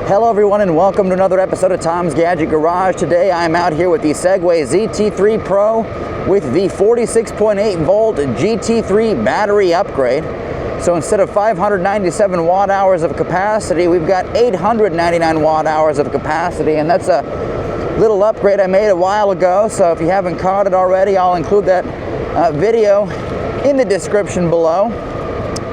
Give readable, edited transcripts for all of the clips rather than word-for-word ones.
Hello everyone and welcome to another episode of Tom's Gadget Garage. Today I'm out here with the Segway ZT3 Pro with the 46.8 volt GT3 battery upgrade. So instead of 597 watt hours of capacity, we've got 899 watt hours of capacity, and that's a little upgrade I made a while ago. So if you haven't caught it already, I'll include that video in the description below.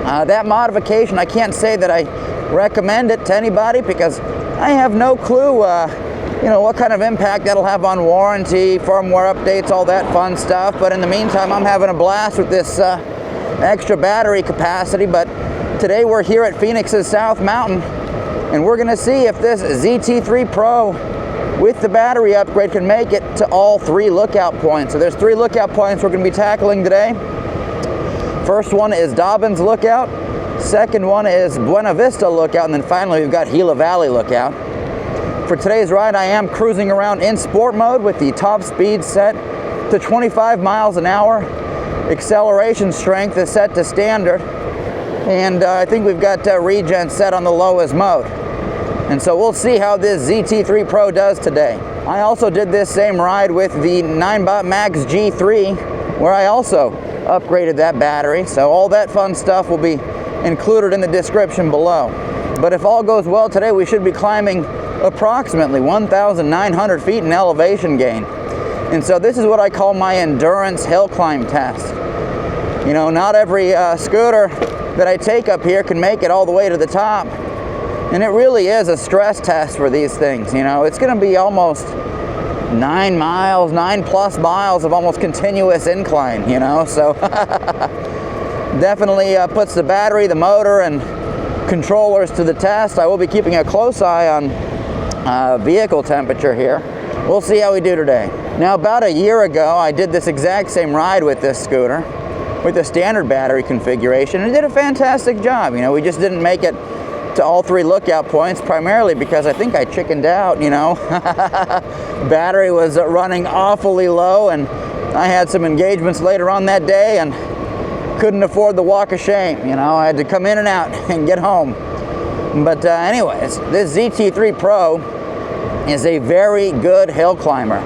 That modification, I can't say that I recommend it to anybody because I have no clue what kind of impact that'll have on warranty, firmware updates, all that fun stuff. But in the meantime, I'm having a blast with this extra battery capacity. But today we're here at Phoenix's South Mountain, and we're gonna see if this ZT3 Pro with the battery upgrade can make it to all three lookout points. So there's three lookout points we're gonna be tackling today. First one is Dobbins Lookout. Second one is Buena Vista Lookout, and then finally we've got Gila Valley Lookout. For today's ride, I am cruising around in sport mode with the top speed set to 25 miles an hour. Acceleration strength is set to standard, and I think we've got regen set on the lowest mode. And so we'll see how this ZT3 Pro does today. I also did this same ride with the ninebot Max G3, where I also upgraded that battery. So all that fun stuff will be included in the description below. But if all goes well today, we should be climbing approximately 1,900 feet in elevation gain. And so this is what I call my endurance hill climb test. You know, not every scooter that I take up here can make it all the way to the top. And it really is a stress test for these things. You know, it's gonna be almost 9 plus miles of almost continuous incline, you know, so definitely puts the battery, the motor, and controllers to the test. I will be keeping a close eye on vehicle temperature here. We'll see how we do today. Now, about a year ago, I did this exact same ride with this scooter with the standard battery configuration, and it did a fantastic job. You know, we just didn't make it to all three lookout points, primarily because I think I chickened out, you know. Battery was running awfully low, and I had some engagements later on that day and couldn't afford the walk of shame. You know, I had to come in and out and get home. But anyways, this ZT3 Pro is a very good hill climber.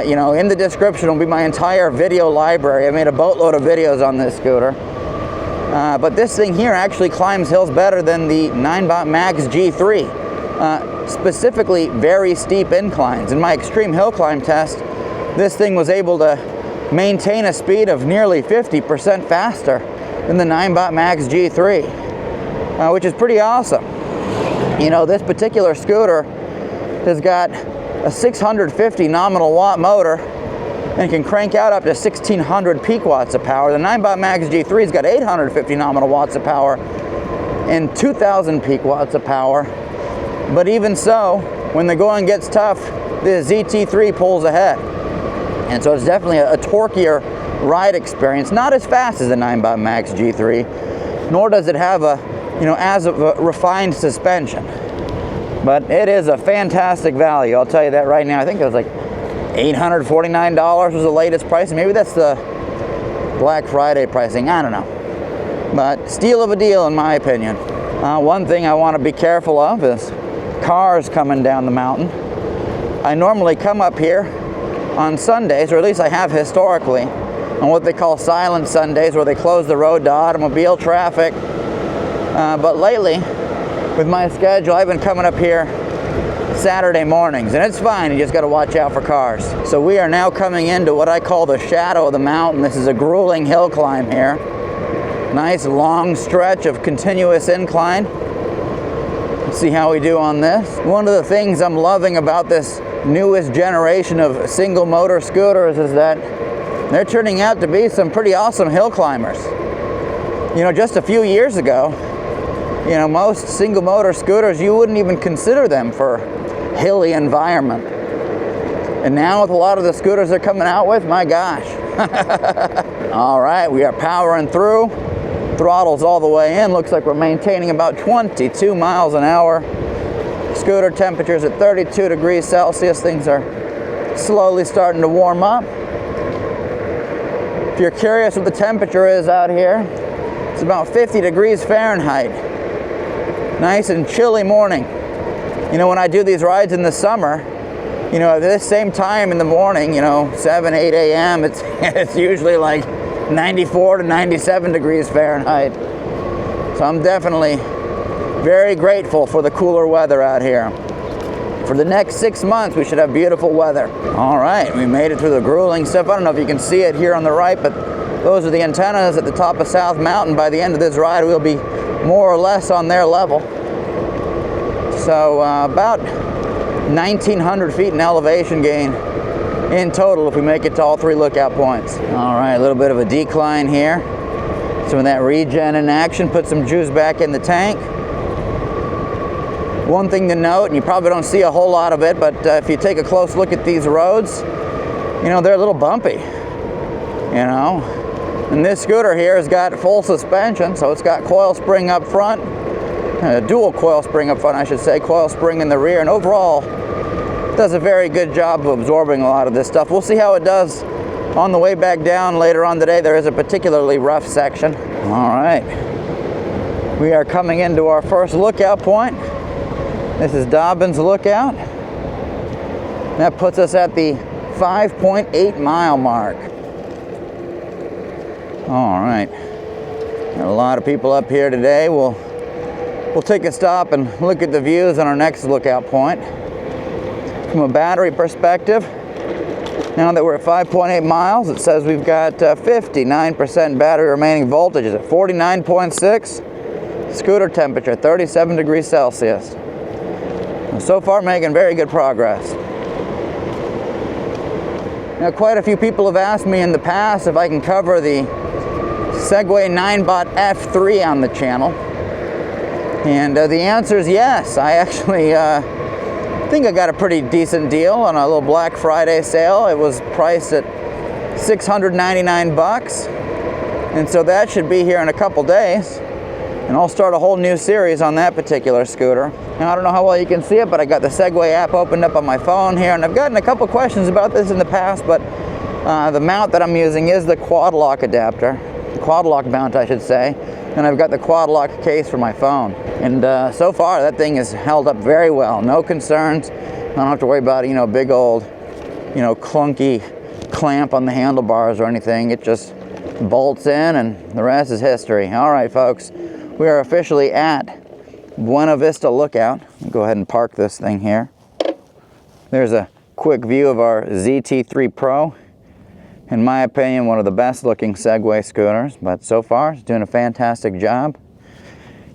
You know, in the description will be my entire video library. I made a boatload of videos on this scooter. But this thing here actually climbs hills better than the ninebot Max G3. Specifically, very steep inclines. In my extreme hill climb test, this thing was able to maintain a speed of nearly 50% faster than the ninebot Max G3, which is pretty awesome. You know, this particular scooter has got a 650 nominal watt motor and can crank out up to 1,600 peak watts of power. The ninebot Max G3's got 850 nominal watts of power and 2,000 peak watts of power. But even so, when the going gets tough, the ZT3 pulls ahead. And so it's definitely a torquier ride experience. Not as fast as the ninebot Max G3, nor does it have a, you know, as a refined suspension. But it is a fantastic value, I'll tell you that right now. I think it was like $849 was the latest pricing. Maybe that's the Black Friday pricing, I don't know. But steal of a deal in my opinion. One thing I want to be careful of is cars coming down the mountain. I normally come up here on Sundays, or at least I have historically, on what they call silent Sundays, where they close the road to automobile traffic. But lately, with my schedule, I've been coming up here Saturday mornings, and it's fine, you just got to watch out for cars. So we are now coming into what I call the shadow of the mountain. This is a grueling hill climb here. Nice long stretch of continuous incline. Let's see how we do on this. One of the things I'm loving about this newest generation of single motor scooters is that they're turning out to be some pretty awesome hill climbers. You know, just a few years ago, you know, most single motor scooters, you wouldn't even consider them for hilly environment. And now with a lot of the scooters they're coming out with, my gosh. All right, we are powering through. Throttle's all the way in. Looks like we're maintaining about 22 miles an hour. Scooter temperatures at 32 degrees Celsius. Things are slowly starting to warm up. If you're curious what the temperature is out here, it's about 50 degrees Fahrenheit. Nice and chilly morning. You know, when I do these rides in the summer, you know, at this same time in the morning, you know, 7, 8 a.m., it's usually like 94 to 97 degrees Fahrenheit. So I'm definitely very grateful for the cooler weather out here. For the next 6 months, we should have beautiful weather. All right, we made it through the grueling stuff. I don't know if you can see it here on the right, but those are the antennas at the top of South Mountain. By the end of this ride, we'll be more or less on their level. So about 1,900 feet in elevation gain in total if we make it to all 3 lookout points. All right, a little bit of a decline here. Some of that regen in action, put some juice back in the tank. One thing to note, and you probably don't see a whole lot of it, but if you take a close look at these roads, you know, they're a little bumpy, you know. And this scooter here has got full suspension, so it's got coil spring up front, dual coil spring up front, I should say, coil spring in the rear, and overall, it does a very good job of absorbing a lot of this stuff. We'll see how it does on the way back down later on today. There is a particularly rough section. All right, we are coming into our first lookout point. This is Dobbins Lookout. That puts us at the 5.8 mile mark. All right, got a lot of people up here today. We'll take a stop and look at the views on our next lookout point. From a battery perspective, now that we're at 5.8 miles, it says we've got 59% battery remaining voltage at 49.6, scooter temperature 37 degrees Celsius. So far, making very good progress. Now, quite a few people have asked me in the past if I can cover the Segway ninebot F3 on the channel. And the answer is yes. I actually think I got a pretty decent deal on a little Black Friday sale. It was priced at $699, and so that should be here in a couple days. And I'll start a whole new series on that particular scooter. Now, I don't know how well you can see it, but I got the Segway app opened up on my phone here, and I've gotten a couple questions about this in the past, but the mount that I'm using is the quad lock adapter, the quad lock mount, I should say, and I've got the quad lock case for my phone. And so far, that thing has held up very well. No concerns. I don't have to worry about, you know, big old, you know, clunky clamp on the handlebars or anything. It just bolts in, and the rest is history. All right, folks. We are officially at Buena Vista Lookout. I'll go ahead and park this thing here. There's a quick view of our ZT3 Pro. In my opinion, one of the best looking Segway scooters, but so far it's doing a fantastic job.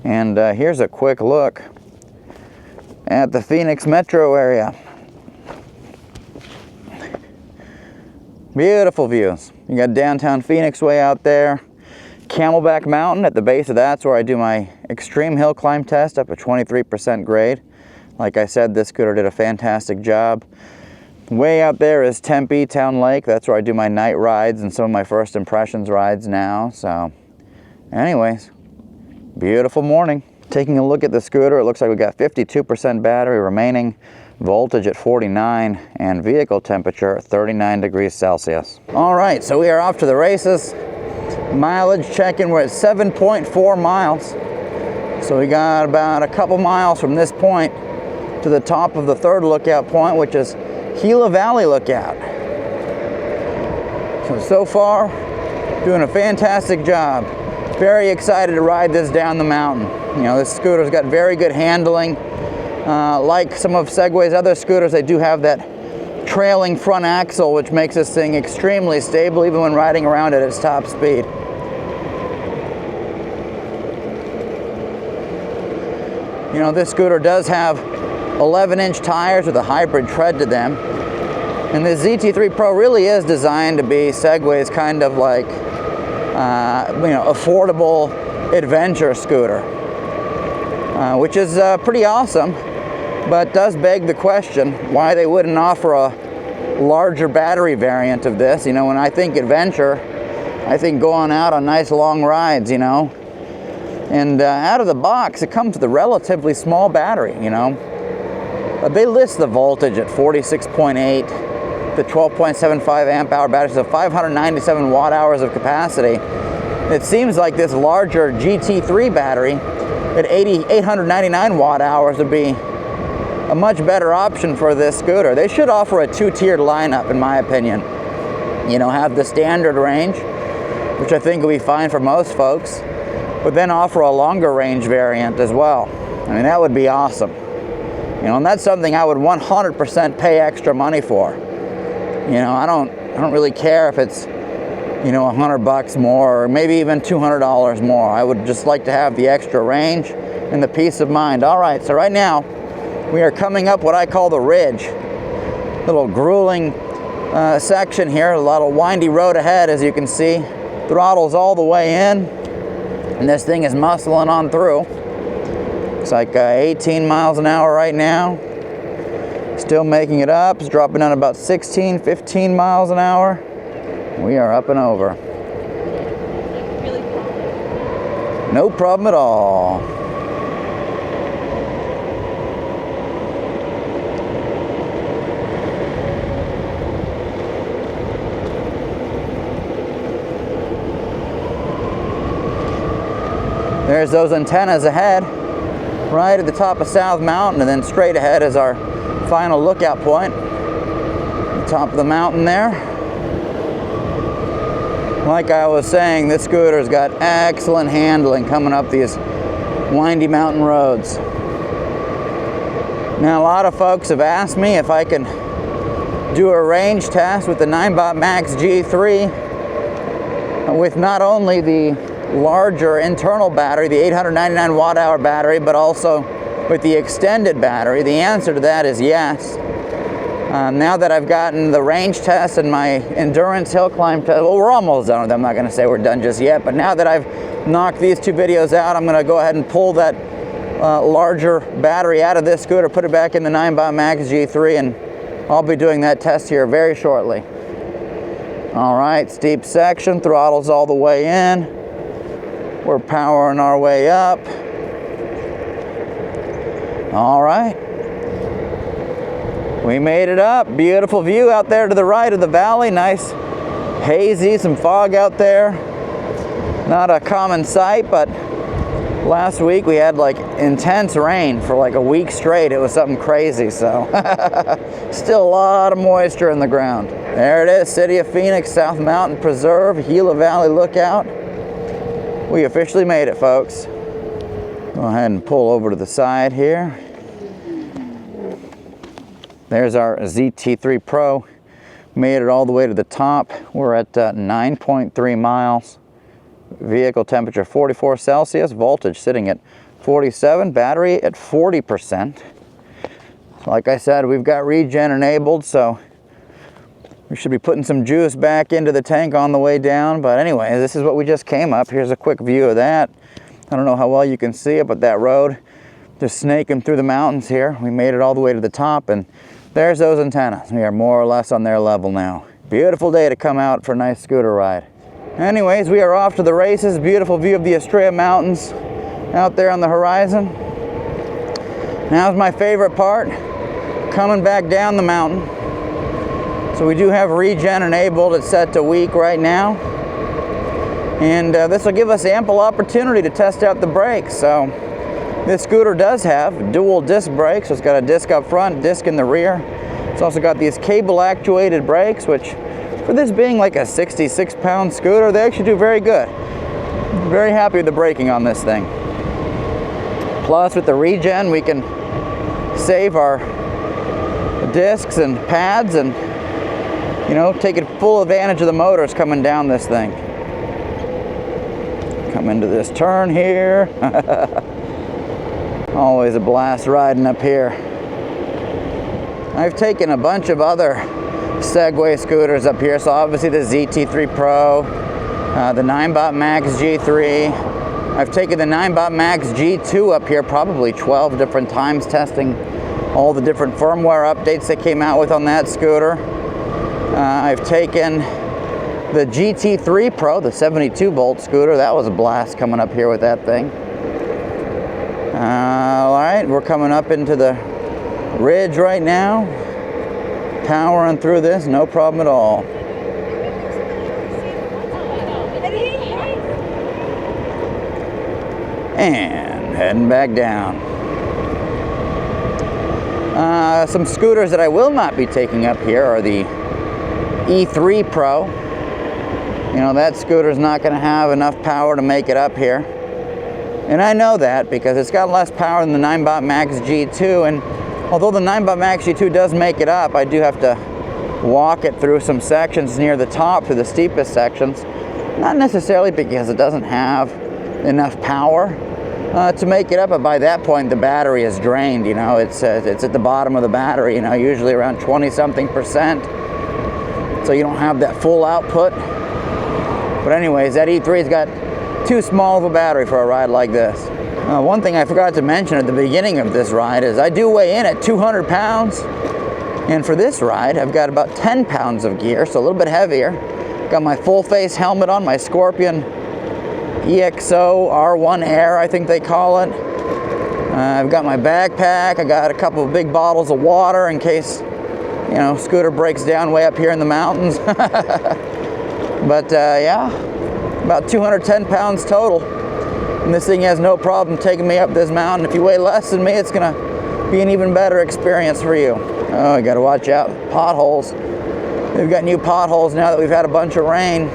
And here's a quick look at the Phoenix metro area. Beautiful views. You got downtown Phoenix way out there. Camelback Mountain at the base of that's where I do my extreme hill climb test up at 23% grade. Like I said, this scooter did a fantastic job. Way out there is Tempe Town Lake. That's where I do my night rides and some of my first impressions rides now. So anyways, beautiful morning. Taking a look at the scooter, it looks like we got 52% battery remaining, voltage at 49, and vehicle temperature at 39 degrees Celsius. All right, so we are off to the races. Mileage checking, we're at 7.4 miles. So we got about a couple miles from this point to the top of the third lookout point, which is Gila Valley Lookout. So far, doing a fantastic job. Very excited to ride this down the mountain. You know, this scooter's got very good handling. Like some of Segway's other scooters, they do have that trailing front axle, which makes this thing extremely stable even when riding around at its top speed. You know, this scooter does have 11-inch tires with a hybrid tread to them. And the ZT3 Pro really is designed to be Segway's kind of like, you know, affordable adventure scooter, which is pretty awesome. But does beg the question why they wouldn't offer a larger battery variant of this. You know, when I think adventure, I think going out on nice long rides, you know. And out of the box, it comes with a relatively small battery, you know. They list the voltage at 46.8, the 12.75 amp hour battery, so 597 watt hours of capacity. It seems like this larger GT3 battery at 899 watt hours would be a much better option for this scooter. They should offer a two-tiered lineup, in my opinion. You know, have the standard range, which I think will be fine for most folks, but then offer a longer range variant as well. I mean, that would be awesome. You know, and that's something I would 100% pay extra money for. You know, I don't really care if it's, you know, $100 more or maybe even $200 more. I would just like to have the extra range and the peace of mind. All right, so right now we are coming up what I call the ridge. Little grueling section here, a lot of windy road ahead, as you can see. Throttle's all the way in, and this thing is muscling on through. It's like 18 miles an hour right now. Still making it up. It's dropping down about 16, 15 miles an hour. We are up and over. No problem at all. There's those antennas ahead, right at the top of South Mountain, and then straight ahead is our final lookout point. The top of the mountain there. Like I was saying, this scooter's got excellent handling coming up these windy mountain roads. Now, a lot of folks have asked me if I can do a range test with the ninebot Max G3 with not only the larger internal battery, the 899 watt-hour battery, but also with the extended battery. The answer to that is yes. Now that I've gotten the range test and my endurance hill climb test, well, we're almost done with them. I'm not going to say we're done just yet, but now that I've knocked these two videos out, I'm going to go ahead and pull that larger battery out of this scooter, put it back in the ninebot Max G3, and I'll be doing that test here very shortly. All right, steep section, throttle's all the way in. We're powering our way up. All right. We made it up. Beautiful view out there to the right of the valley. Nice hazy, some fog out there. Not a common sight, but last week we had like intense rain for like a week straight. It was something crazy, so still a lot of moisture in the ground. There it is, City of Phoenix, South Mountain Preserve, Gila Valley Lookout. We officially made it, folks. Go ahead and pull over to the side here. There's our ZT3 Pro. Made it all the way to the top. We're at 9.3 miles. Vehicle temperature 44 Celsius. Voltage sitting at 47. Battery at 40%. Like I said, we've got regen enabled, so we should be putting some juice back into the tank on the way down. But anyway, this is what we just came up. Here's a quick view of that. I don't know how well you can see it, but that road just snaking through the mountains here. We made it all the way to the top, and there's those antennas. We are more or less on their level now. Beautiful day to come out for a nice scooter ride. Anyways, we are off to the races. Beautiful view of the Estrella Mountains out there on the horizon. Now's my favorite part, coming back down the mountain. So we do have regen enabled. It's set to weak right now. And this will give us ample opportunity to test out the brakes. So this scooter does have dual disc brakes. So it's got a disc up front, disc in the rear. It's also got these cable actuated brakes, which for this being like a 66-pound scooter, they actually do very good. Very happy with the braking on this thing. Plus with the regen, we can save our discs and pads and, you know, take full advantage of the motors coming down this thing. Come into this turn here. Always a blast riding up here. I've taken a bunch of other Segway scooters up here. So obviously the ZT3 Pro, the ninebot Max G3. I've taken the ninebot Max G2 up here probably 12 different times, testing all the different firmware updates that came out with on that scooter. I've taken the GT3 Pro, the 72-volt scooter. That was a blast coming up here with that thing. All right, we're coming up into the ridge right now. Powering through this, no problem at all. And heading back down. Some scooters that I will not be taking up here are the E3 Pro. You know, that scooter's not going to have enough power to make it up here. And I know that because it's got less power than the ninebot Max G2, and although the ninebot Max G2 does make it up, I do have to walk it through some sections near the top, through the steepest sections. Not necessarily because it doesn't have enough power to make it up, but by that point the battery is drained. You know, it's at the bottom of the battery, you know, usually around 20-something%. So you don't have that full output. But anyways, that E3's got too small of a battery for a ride like this. One thing I forgot to mention at the beginning of this ride is I do weigh in at 200 pounds. And for this ride, I've got about 10 pounds of gear, so a little bit heavier. Got my full face helmet on, my Scorpion EXO R1 Air, I think they call it. I've got my backpack. I got a couple of big bottles of water in case, you know, scooter breaks down way up here in the mountains. But yeah, about 210 pounds total. And this thing has no problem taking me up this mountain. If you weigh less than me, it's gonna be an even better experience for you. Oh, you gotta watch out, potholes. We've got new potholes now that we've had a bunch of rain.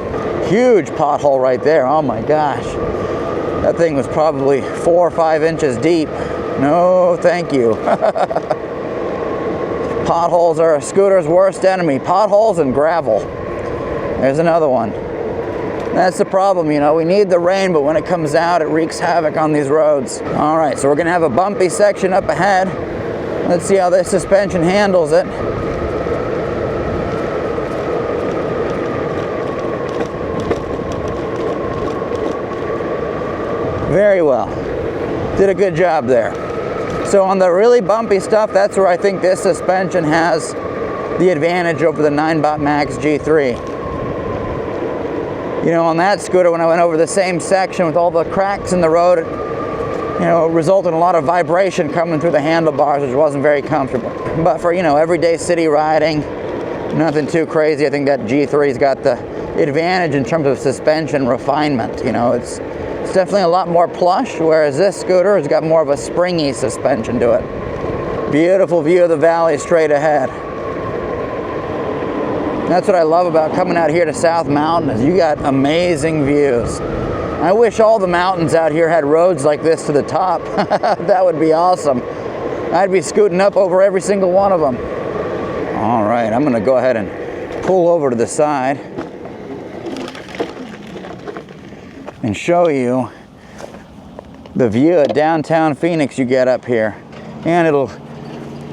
Huge pothole right there, oh my gosh. That thing was probably 4 or 5 inches deep. No, thank you. Potholes are a scooter's worst enemy. Potholes and gravel. There's another one. That's the problem, you know, we need the rain, but when it comes out, it wreaks havoc on these roads. All right, so we're gonna have a bumpy section up ahead. Let's see how this suspension handles it. Very well. Did a good job there. So on the really bumpy stuff, that's where I think this suspension has the advantage over the ninebot Max G3. You know, on that scooter, when I went over the same section with all the cracks in the road, it, you know, resulted in a lot of vibration coming through the handlebars, which wasn't very comfortable. But for, you know, everyday city riding, nothing too crazy. I think that G3's got the advantage in terms of suspension refinement. You know, it's definitely a lot more plush, whereas this scooter has got more of a springy suspension to it. Beautiful view of the valley straight ahead. That's what I love about coming out here to South Mountain, is you got amazing views. I wish all the mountains out here had roads like this to the top. That would be awesome. I'd be scooting up over every single one of them. All right, I'm gonna go ahead and pull over to the side and show you the view of downtown Phoenix you get up here. And it'll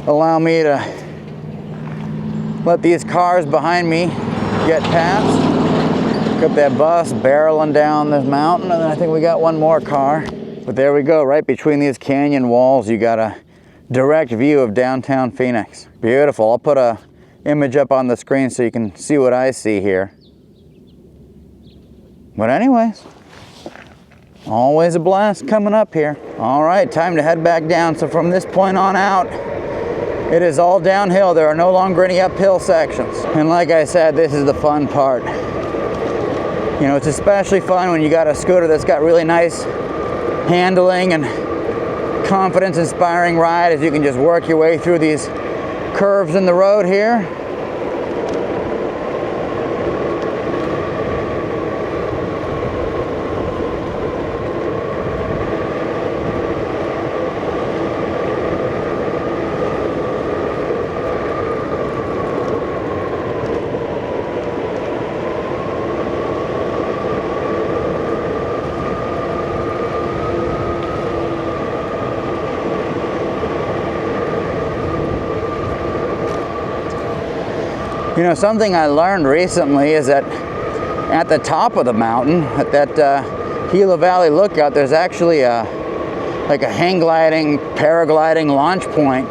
allow me to let these cars behind me get past. Got that bus barreling down this mountain, and then I think we got one more car. But there we go, right between these canyon walls, you got a direct view of downtown Phoenix. Beautiful. I'll put a image up on the screen so you can see what I see here. But anyways, always a blast coming up here. All right, time to head back down. So from this point on out, it is all downhill. There are no longer any uphill sections. And like I said, this is the fun part. You know, it's especially fun when you got a scooter that's got really nice handling and confidence-inspiring ride, as you can just work your way through these curves in the road here. You know, something I learned recently is that at the top of the mountain, at that Gila Valley lookout, there's actually like a hang gliding, paragliding launch point.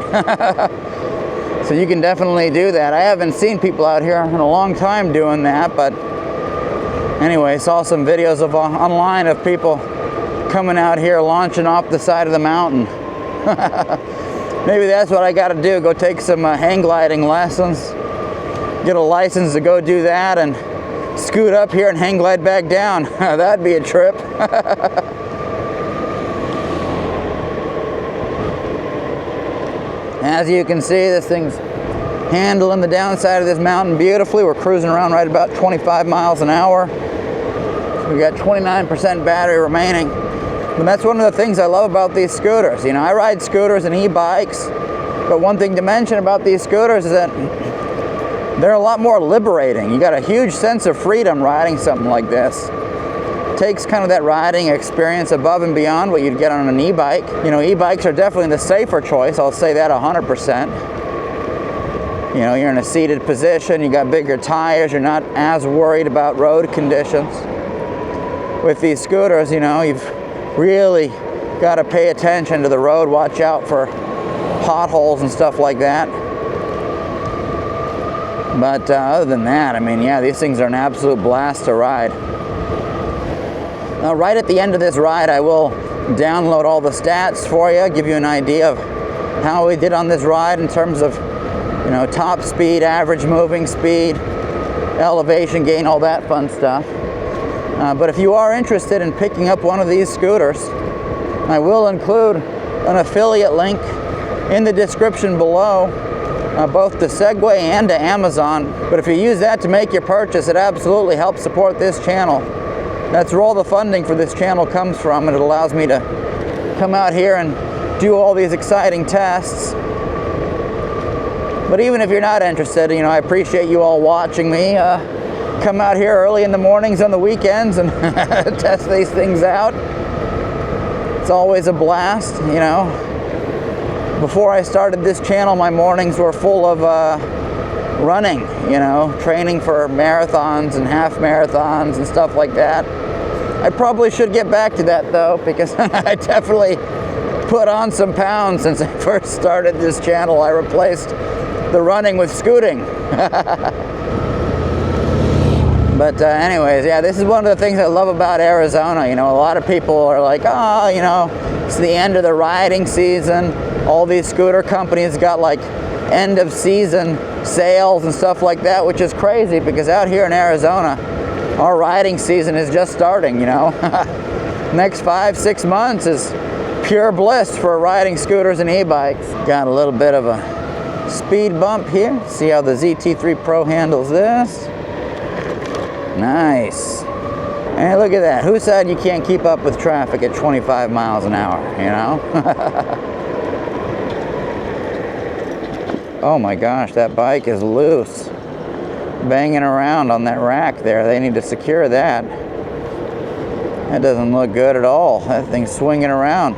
So you can definitely do that. I haven't seen people out here in a long time doing that, but anyway, saw some videos of online of people coming out here launching off the side of the mountain. Maybe that's what I got to do, go take some hang gliding lessons. Get a license to go do that and scoot up here and hang glide back down. That'd be a trip. As you can see, this thing's handling the downside of this mountain beautifully. We're cruising around right about 25 miles an hour. We've got 29% battery remaining. And that's one of the things I love about these scooters. You know, I ride scooters and e-bikes, but one thing to mention about these scooters is that they're a lot more liberating. You got a huge sense of freedom riding something like this. Takes kind of that riding experience above and beyond what you'd get on an e-bike. You know, e-bikes are definitely the safer choice. I'll say that 100%. You know, you're in a seated position, you got bigger tires, you're not as worried about road conditions. With these scooters, you know, you've really got to pay attention to the road, watch out for potholes and stuff like that. But other than that, I mean, yeah, these things are an absolute blast to ride. Now, right at the end of this ride, I will download all the stats for you, give you an idea of how we did on this ride in terms of, you know, top speed, average moving speed, elevation gain, all that fun stuff. But if you are interested in picking up one of these scooters, I will include an affiliate link in the description below, both to Segway and to Amazon. But if you use that to make your purchase, it absolutely helps support this channel. That's where all the funding for this channel comes from, and it allows me to come out here and do all these exciting tests. But even if you're not interested, you know, I appreciate you all watching me come out here early in the mornings on the weekends and test these things out. It's always a blast, you know. Before I started this channel, my mornings were full of running, you know, training for marathons and half marathons and stuff like that. I probably should get back to that though, because I definitely put on some pounds since I first started this channel. I replaced the running with scooting. But anyways, yeah, this is one of the things I love about Arizona. You know, a lot of people are like, oh, you know, it's the end of the riding season. All these scooter companies got like end of season sales and stuff like that, which is crazy because out here in Arizona, our riding season is just starting, you know. Next 5-6 months is pure bliss for riding scooters and e-bikes. Got a little bit of a speed bump here. See how the ZT3 Pro handles this. Nice. Hey, look at that. Who said you can't keep up with traffic at 25 miles an hour, you know? Oh my gosh, that bike is loose. Banging around on that rack there. They need to secure that. That doesn't look good at all. That thing's swinging around.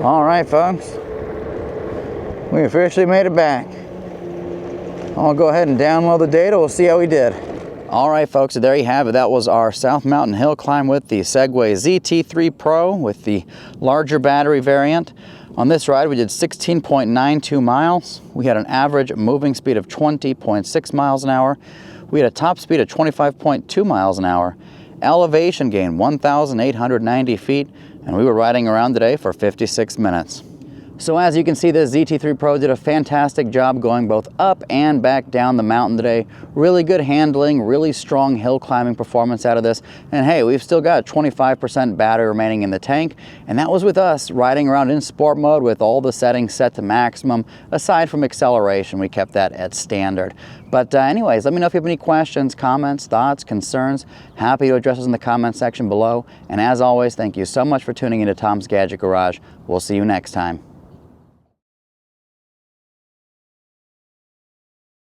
All right, folks. We officially made it back. I'll go ahead and download the data. We'll see how we did. All right, folks, so there you have it. That was our South Mountain Hill climb with the Segway ZT3 Pro with the larger battery variant. On this ride, we did 16.92 miles. We had an average moving speed of 20.6 miles an hour. We had a top speed of 25.2 miles an hour. Elevation gain 1,890 feet, and we were riding around today for 56 minutes. So as you can see, this ZT3 Pro did a fantastic job going both up and back down the mountain today. Really good handling, really strong hill climbing performance out of this. And hey, we've still got 25% battery remaining in the tank. And that was with us riding around in sport mode with all the settings set to maximum. Aside from acceleration, we kept that at standard. But anyways, let me know if you have any questions, comments, thoughts, concerns. Happy to address those in the comment section below. And as always, thank you so much for tuning into Tom's Gadget Garage. We'll see you next time.